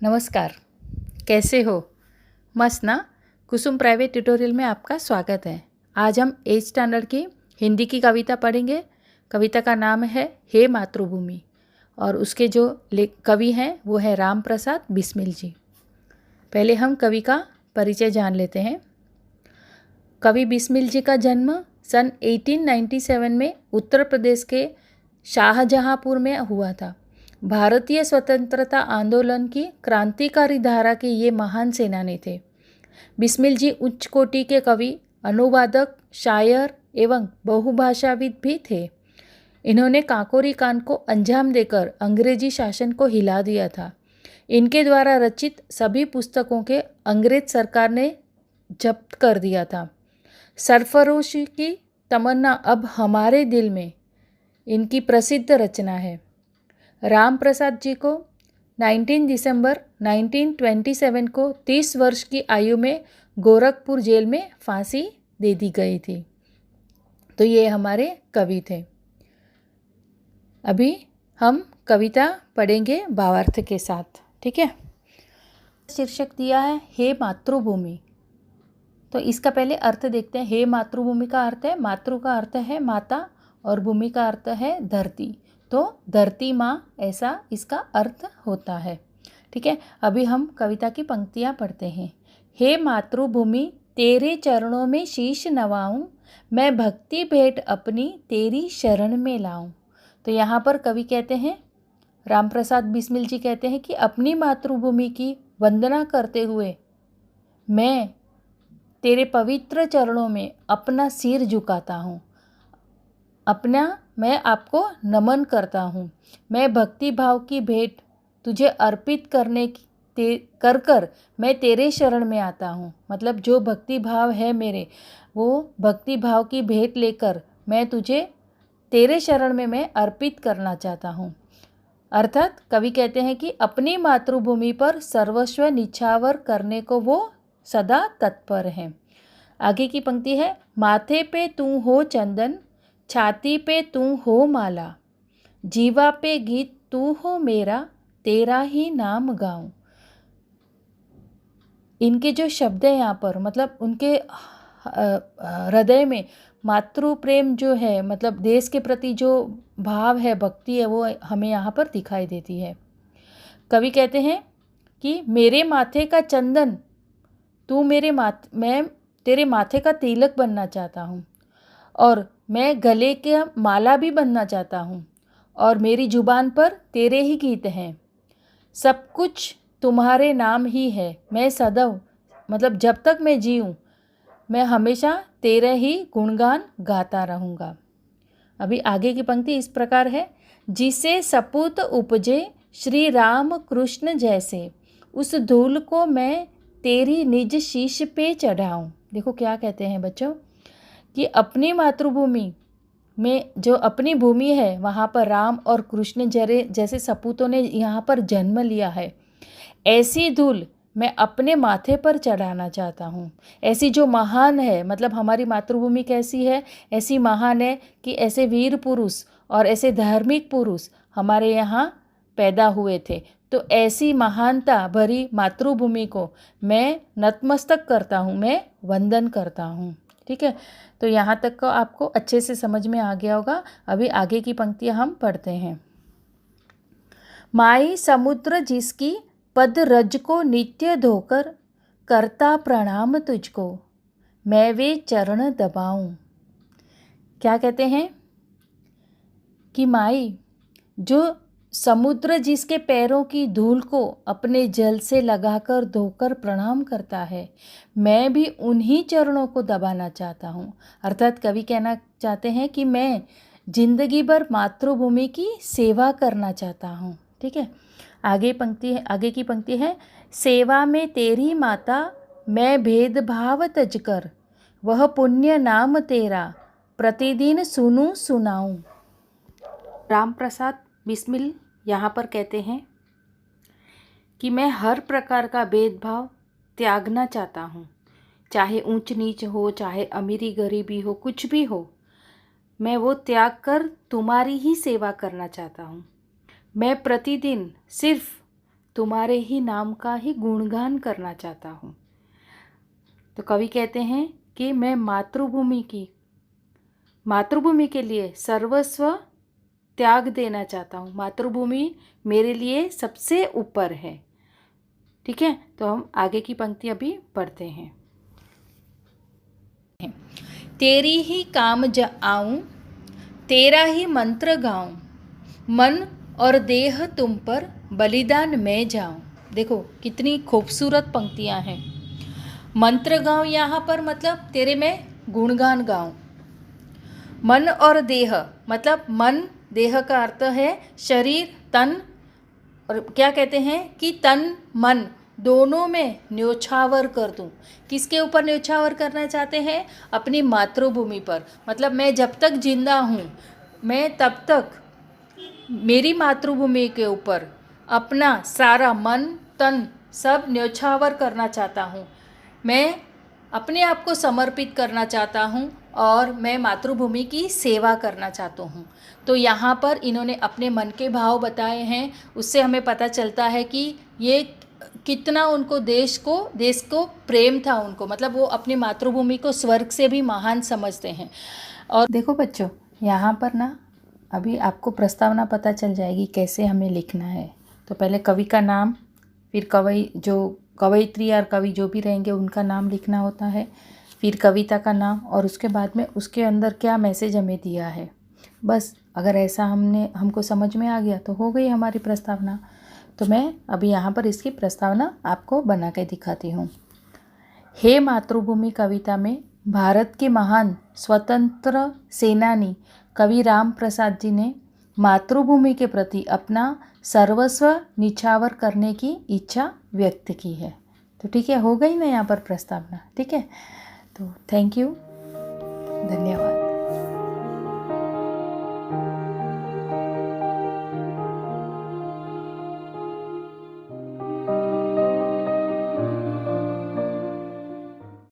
नमस्कार, कैसे हो? मस्त ना? कुसुम प्राइवेट ट्यूटोरियल में आपका स्वागत है। आज हम 8th स्टैंडर्ड की हिंदी की कविता पढ़ेंगे। कविता का नाम है हे मातृभूमि और उसके जो कवि हैं वो है राम प्रसाद बिस्मिल जी। पहले हम कवि का परिचय जान लेते हैं। कवि बिस्मिल जी का जन्म सन 1897 में उत्तर प्रदेश के शाहजहाँपुर में हुआ था। भारतीय स्वतंत्रता आंदोलन की क्रांतिकारी धारा के ये महान सेनानी थे। बिस्मिल जी उच्च कोटि के कवि, अनुवादक, शायर एवं बहुभाषाविद भी थे। इन्होंने काकोरी कांड को अंजाम देकर अंग्रेजी शासन को हिला दिया था। इनके द्वारा रचित सभी पुस्तकों के अंग्रेज सरकार ने जब्त कर दिया था। सरफरोशी की तमन्ना अब हमारे दिल में इनकी प्रसिद्ध रचना है। राम प्रसाद जी को 19 दिसंबर 1927 को 30 वर्ष की आयु में गोरखपुर जेल में फांसी दे दी गई थी। तो ये हमारे कवि थे। अभी हम कविता पढ़ेंगे भावार्थ के साथ, ठीक है। शीर्षक दिया है हे मातृभूमि। तो इसका पहले अर्थ देखते हैं। हे मातृभूमि का अर्थ है, मातृ का अर्थ है माता और भूमि का अर्थ है धरती। तो धरती माँ, ऐसा इसका अर्थ होता है, ठीक है। अभी हम कविता की पंक्तियाँ पढ़ते हैं। हे मातृभूमि तेरे चरणों में शीश नवाऊं, मैं भक्ति भेंट अपनी तेरी शरण में लाऊं। तो यहाँ पर कवि कहते हैं, राम प्रसाद बिस्मिल जी कहते हैं कि अपनी मातृभूमि की वंदना करते हुए मैं तेरे पवित्र चरणों में अपना सिर झुकाता हूँ, मैं आपको नमन करता हूँ। मैं भक्ति भाव की भेंट तुझे अर्पित कर कर मैं तेरे शरण में आता हूँ। मतलब जो भक्ति भाव है मेरे, वो भक्ति भाव की भेंट लेकर मैं तुझे तेरे शरण में मैं अर्पित करना चाहता हूँ। अर्थात कवि कहते हैं कि अपनी मातृभूमि पर सर्वस्व निछावर करने को वो सदा तत्पर हैं। आगे की पंक्ति है, माथे पे तू हो चंदन, छाती पे तू हो माला, जीवा पे गीत तू हो मेरा, तेरा ही नाम गाऊं। इनके जो शब्द हैं यहाँ पर, मतलब उनके हृदय में मातृ प्रेम जो है, मतलब देश के प्रति जो भाव है, भक्ति है, वो हमें यहाँ पर दिखाई देती है। कवि कहते हैं कि मेरे माथे का चंदन, मैं तेरे माथे का तिलक बनना चाहता हूँ और मैं गले के माला भी बनना चाहता हूँ और मेरी जुबान पर तेरे ही गीत हैं। सब कुछ तुम्हारे नाम ही है, मैं सदैव, मतलब जब तक मैं जीऊँ मैं हमेशा तेरे ही गुणगान गाता रहूँगा। अभी आगे की पंक्ति इस प्रकार है, जिसे सपूत उपजे श्री राम कृष्ण जैसे, उस धूल को मैं तेरी निज शीश पे चढ़ाऊँ। देखो क्या कहते हैं बच्चों, कि अपनी मातृभूमि में जो अपनी भूमि है वहाँ पर राम और कृष्ण जैसे सपूतों ने यहाँ पर जन्म लिया है। ऐसी धूल मैं अपने माथे पर चढ़ाना चाहता हूँ। ऐसी जो महान है, मतलब हमारी मातृभूमि कैसी है, ऐसी महान है कि ऐसे वीर पुरुष और ऐसे धार्मिक पुरुष हमारे यहाँ पैदा हुए थे। तो ऐसी महानता भरी मातृभूमि को मैं नतमस्तक करता हूँ, मैं वंदन करता हूँ, ठीक है। तो यहाँ तक का आपको अच्छे से समझ में आ गया होगा। अभी आगे की पंक्तियाँ हम पढ़ते हैं। माई समुद्र जिसकी पद रज को नित्य धोकर, करता प्रणाम तुझको, मैं वे चरण दबाऊं। क्या कहते हैं कि माई जो समुद्र जिसके पैरों की धूल को अपने जल से लगाकर धोकर प्रणाम करता है, मैं भी उन्हीं चरणों को दबाना चाहता हूँ। अर्थात कवि कहना चाहते हैं कि मैं जिंदगी भर मातृभूमि की सेवा करना चाहता हूँ, ठीक है। आगे की पंक्ति है, सेवा में तेरी माता मैं भेदभाव तज कर, वह पुण्य नाम तेरा प्रतिदिन सुनूं सुनाऊं। राम प्रसाद बिस्मिल यहाँ पर कहते हैं कि मैं हर प्रकार का भेदभाव त्यागना चाहता हूँ, चाहे ऊंच नीच हो, चाहे अमीरी गरीबी हो, कुछ भी हो, मैं वो त्याग कर तुम्हारी ही सेवा करना चाहता हूँ। मैं प्रतिदिन सिर्फ तुम्हारे ही नाम का ही गुणगान करना चाहता हूँ। तो कवि कहते हैं कि मैं मातृभूमि के लिए सर्वस्व त्याग देना चाहता हूँ। मातृभूमि मेरे लिए सबसे ऊपर है। ठीक है, तो हम आगे की पंक्ति अभी पढ़ते हैं। तेरी ही काम आऊं, तेरा ही मंत्र गाऊं, मन और देह तुम पर बलिदान मैं जाऊं। देखो कितनी खूबसूरत पंक्तियां हैं। मंत्र गाऊं यहाँ पर मतलब तेरे मैं गुणगान गाऊं। मन और देह मतलब मन, देह का अर्थ है शरीर, तन, और क्या कहते हैं कि तन मन दोनों में न्योछावर कर दूं। किसके ऊपर न्योछावर करना चाहते हैं? अपनी मातृभूमि पर। मतलब मैं जब तक जिंदा हूँ, मैं तब तक मेरी मातृभूमि के ऊपर अपना सारा मन तन सब न्योछावर करना चाहता हूँ। मैं अपने आप को समर्पित करना चाहता हूँ और मैं मातृभूमि की सेवा करना चाहता हूँ। तो यहाँ पर इन्होंने अपने मन के भाव बताए हैं। उससे हमें पता चलता है कि ये कितना उनको देश को प्रेम था उनको, मतलब वो अपनी मातृभूमि को स्वर्ग से भी महान समझते हैं। और देखो बच्चों, यहाँ पर ना अभी आपको प्रस्तावना पता चल जाएगी कैसे हमें लिखना है। तो पहले कवि का नाम, फिर कवयित्री और कवि जो भी रहेंगे उनका नाम लिखना होता है, फिर कविता का नाम, और उसके बाद में उसके अंदर क्या मैसेज हमें दिया है। बस अगर ऐसा हमको समझ में आ गया तो हो गई हमारी प्रस्तावना। तो मैं अभी यहाँ पर इसकी प्रस्तावना आपको बना के दिखाती हूँ। हे मातृभूमि कविता में भारत के महान स्वतंत्र सेनानी कवि राम प्रसाद जी ने मातृभूमि के प्रति अपना सर्वस्व निछावर करने की इच्छा व्यक्त की है। तो ठीक है, हो गई ना यहाँ पर प्रस्तावना। ठीक है, तो थैंक यू, धन्यवाद।